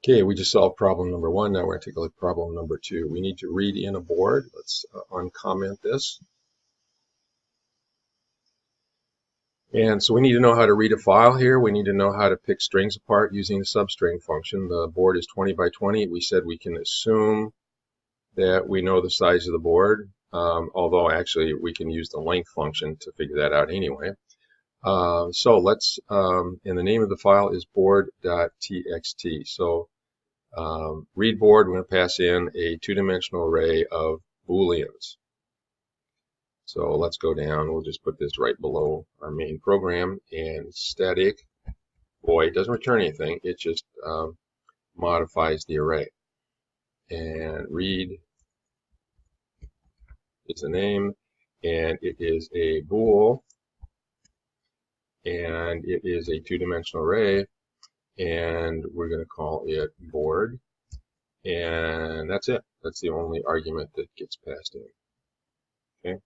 Okay, we just solved problem number one. Now we're going to take a look at problem number two. We need to read in a board. Let's uncomment this. And so we need to know how to read a file here. We need to know how to pick strings apart using the substring function. The board is 20 by 20. We said we can assume that we know the size of the board, although actually we can use the length function to figure that out anyway. So let's, and the name of the file is board.txt. So read board, we're going to pass in a two-dimensional array of booleans. So let's go down. We'll just put this right below our main program, and static void doesn't return anything. It just modifies the array. And read is the name, and it is a bool, and it is a two-dimensional array, and we're going to call it board. And that's it. That's the only argument that gets passed in. Okay.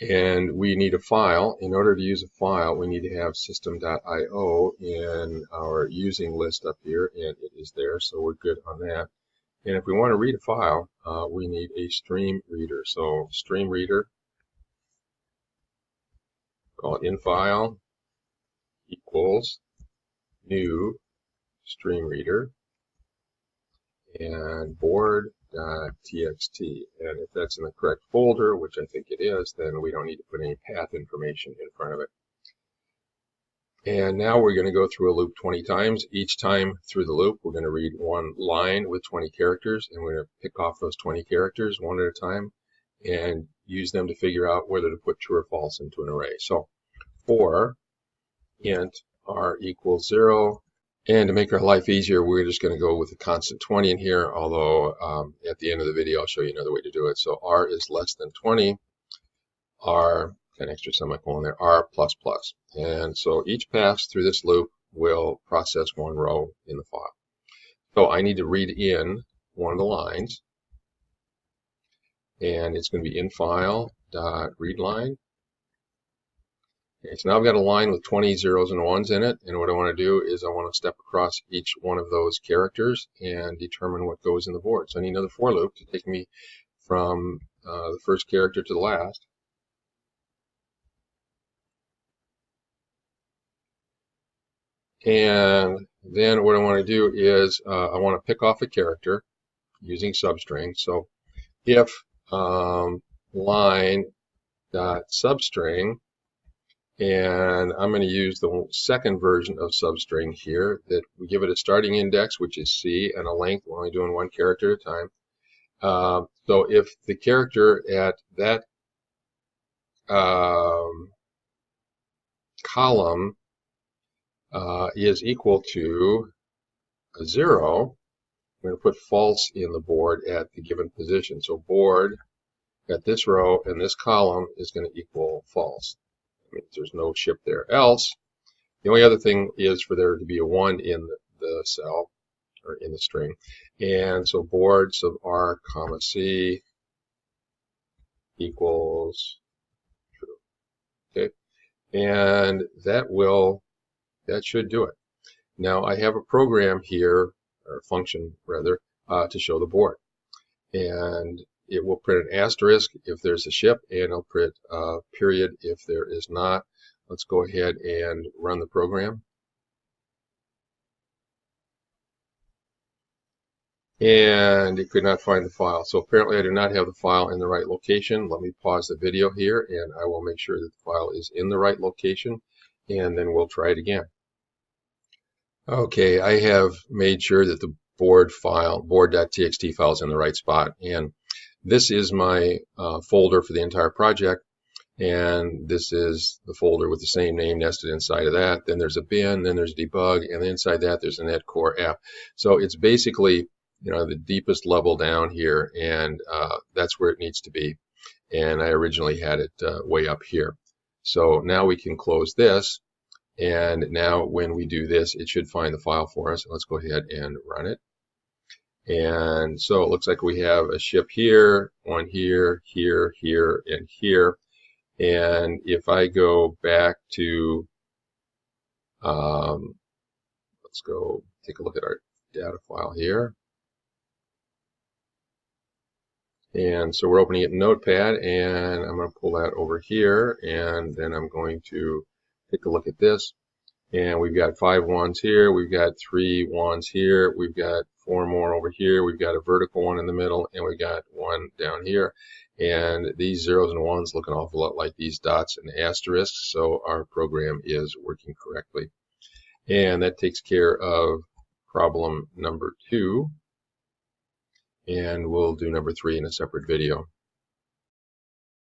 And we need a file. In order to use a file, we need to have system.io in our using list up here, and it is there, so we're good on that. And if we want to read a file, we need a stream reader. So stream reader, call it infile equals new stream reader and board.txt. And if that's in the correct folder, which I think it is, then we don't need to put any path information in front of it. And now we're going to go through a loop 20 times. Each time through the loop, we're going to read one line with 20 characters, and we're going to pick off those 20 characters one at a time and use them to figure out whether to put true or false into an array. So for int r equals 0, and to make our life easier, we're just going to go with a constant 20 in here, although at the end of the video, I'll show you another way to do it. So r is less than 20, r, an extra semicolon there, r plus plus. And so each pass through this loop will process one row in the file. So I need to read in one of the lines, and it's going to be infile.readLine. Okay, so now I've got a line with 20 zeros and ones in it, and what I want to do is I want to step across each one of those characters and determine what goes in the board. So I need another for loop to take me from the first character to the last. And then what I want to do is I want to pick off a character using substring. So if line.substring, and I'm going to use the second version of substring here, that we give it a starting index, which is C, and a length. We're only doing one character at a time. So if the character at that column is equal to a 0, we're going to put false in the board at the given position. So board at this row and this column is going to equal false. That means there's no ship there. Else, the only other thing is for there to be a 1 in the cell, or in the string. And so board sub r comma c equals true. Okay, and that should do it. Now I have a program here, or function rather, to show the board. And it will print an asterisk if there's a ship, and it'll print a period if there is not. Let's go ahead and run the program. And it could not find the file. So apparently I do not have the file in the right location. Let me pause the video here, and I will make sure that the file is in the right location, and then we'll try it again. Okay, I have made sure that the board file, board.txt file, is in the right spot. And this is my folder for the entire project. And this is the folder with the same name nested inside of that. Then there's a bin, then there's debug, and inside that there's a net core app. So it's basically, the deepest level down here, and that's where it needs to be. And I originally had it way up here. So now we can close this. And now when we do this, it should find the file for us. Let's go ahead and run it. And so it looks like we have a ship here, one here, here, here, and here. And if I go back to, let's let's go take a look at our data file here. And so we're opening it in Notepad, and I'm going to pull that over here, and then I'm going to take a look at this. And we've got 5 wands here, we've got 3 wands here, we've got 4 more over here, we've got a vertical one in the middle, and we've got one down here. And these zeros and ones look an awful lot like these dots and asterisks, so our program is working correctly. And that takes care of problem number 2. And we'll do number 3 in a separate video.